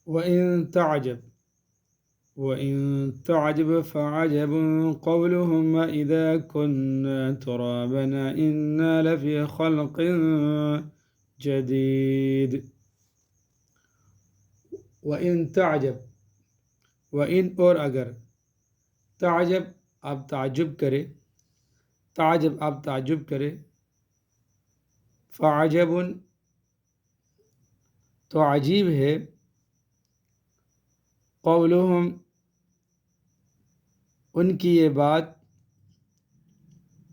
وَإِن تعجب وَإِن تعجب فعجب قولهم إذا كنا ترابا إنا لفي خلق جديد. وَإِن تعجب، وَإِن اور اگر، تعجب آپ تعجب کرے، تعجب آپ تعجب کرے، فعجب تو عجیب ہے، قولہم ان کی یہ بات،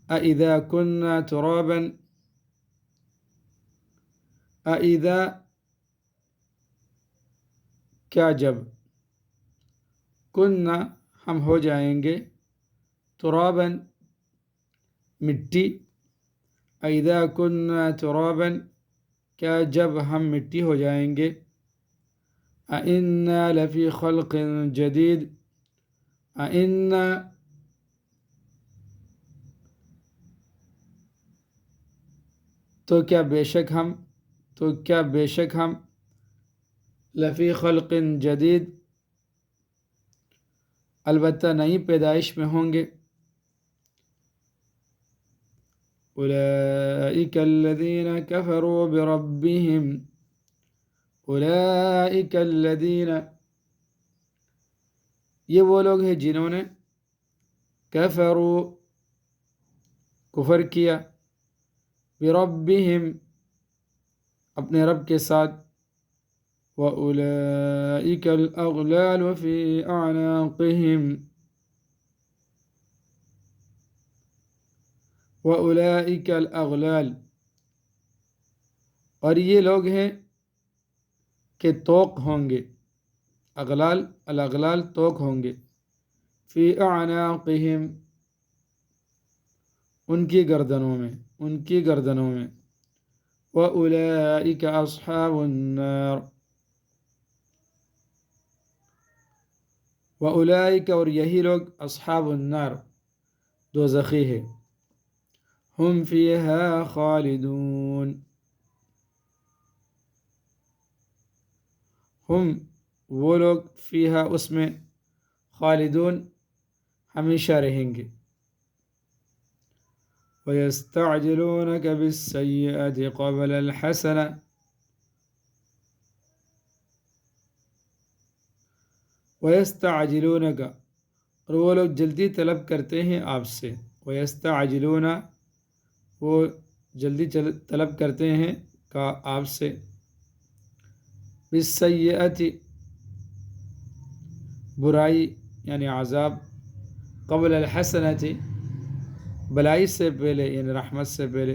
اَإِذَا كُنَّا تُرَابًا، اَإِذَا کیا جب، کننا ہم ہو جائیں گے، تراباً مٹی، اَإِذَا كُنَّا تُرَابًا کیا جب ہم مٹی ہو جائیں گے، أَإِنَّا لَفِي خَلْقٍ جَدِيدٍ، أَإِنَّا تو کیا بے شک ہم لفی خلق جدید البتہ نئی پیدائش میں ہوں گے، اولئک الذین کفروا بربہم، اولئک الذین یہ وہ لوگ ہیں جنہوں نے کفروا کفر کیا، بربہم اپنے رب کے ساتھ، وَأُولَئِكَ الْأَغْلَالُ فِي أَعْنَاقِهِمْ، وَأُولَئِكَ الْأَغْلَالُ اور یہ لوگ ہیں کہ طوق ہوں گے، اغلال الاغلال طوق ہوں گے، فی اعناقہم ان کی گردنوں میں، وَأُولَئِكَ أَصْحَابُ النَّارِ، وَأُولَئِكَ اور یہی لوگ اصحاب النار دوزخی ہے، ہم فیہا خالدون ہم وہ لوگ فیہا اس میں، خالدون ہمیشہ رہیں گے، وَيَسْتَعْجِلُونَكَ بِالسَّيِّئَةِ قَبْلَ الْحَسَنَةِ، وَيَسْتَعْجِلُونَكَ اور وہ لوگ جلدی طلب کرتے ہیں آپ سے، وَيَسْتَعْجِلُونَ وہ جلدی طلب کرتے ہیں آپ سے، بِالسَّيِّئَةِ برائی یعنی عذاب، قبل الحسنۃ بلائی سے پہلے یعنی رحمت سے پہلے،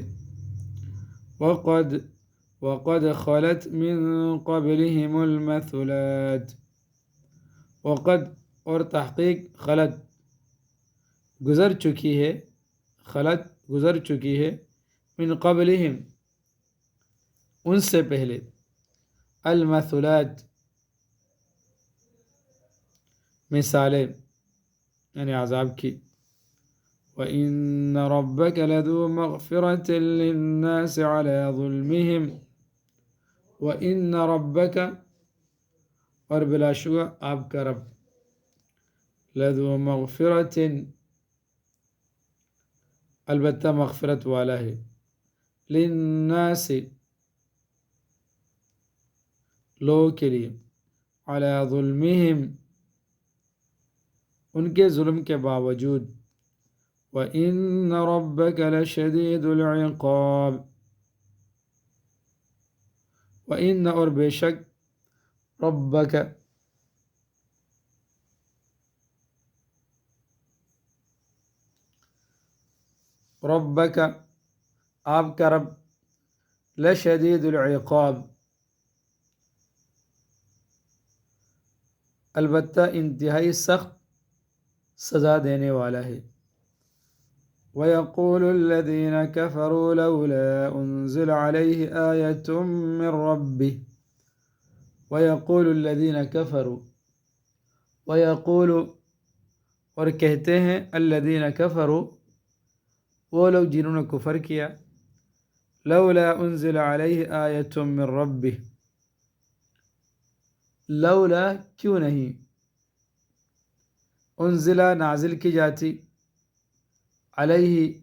وقد خلت من قبلهم المثلات، وقد اور تحقیق خلت گزر چکی ہے، من قبلہم ان سے پہلے، المثلات مثالیں یعنی عذاب کی، وَإِنَّ رَبَّكَ لَذُو مَغْفِرَةٍ لِلنَّاسِ عَلَى ظُلْمِهِمْ، وَإِنَّ رَبَّكَ اور بلا شبہ آپ کا رب، لَذُو مَغْفِرَةٍ البتہ مغفرت والا ہے، لِلنَّاسِ لوگوں کے لیے، عَلَى ظُلْمِهِمْ ان کے ظلم کے باوجود، وَإِنَّ رَبَّكَ لَشَدِيدُ الْعِقَابِ وَإِنَّ اور بے شک، ربک آپ کا رب، لشدید العقاب البتہ انتہائی سخت سزا دینے والا ہے، وَيَقُولُ الَّذِينَ كَفَرُوا لَوْلَا أُنزِلَ عَلَيْهِ آيَةٌ مِّن رَّبِّهِ، وَيَقُولُ الَّذِينَ كَفَرُوا وَيَقُولُ اور کہتے ہیں، الَّذِينَ كَفَرُوا وہ لوگ جنہوں نے کفر کیا، لولا انزل علیہ آیۃ من ربہ لولا کیوں نہیں، انزلہ نازل کی جاتی، علیہ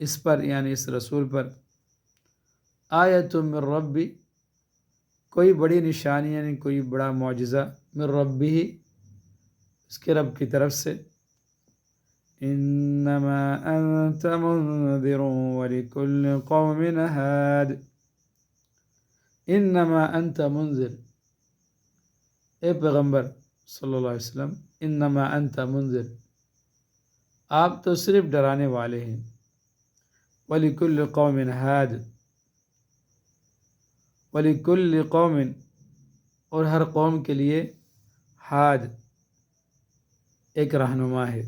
اس پر یعنی اس رسول پر، آیۃ من ربی کوئی بڑی نشانی یعنی کوئی بڑا معجزہ، من ربی اس کے رب کی طرف سے، انما انت منذر ولکل قوم ہاد، انما انت منذر اے پیغمبر صلی اللہ علیہ وسلم، انما انت منذر آپ تو صرف ڈرانے والے ہیں، وَلِكُلِّ قَوْمٍ ہاد، وَلِكُلِّ قَوْمٍ اور ہر قوم کے لیے، ہاد ایک رہنما ہے۔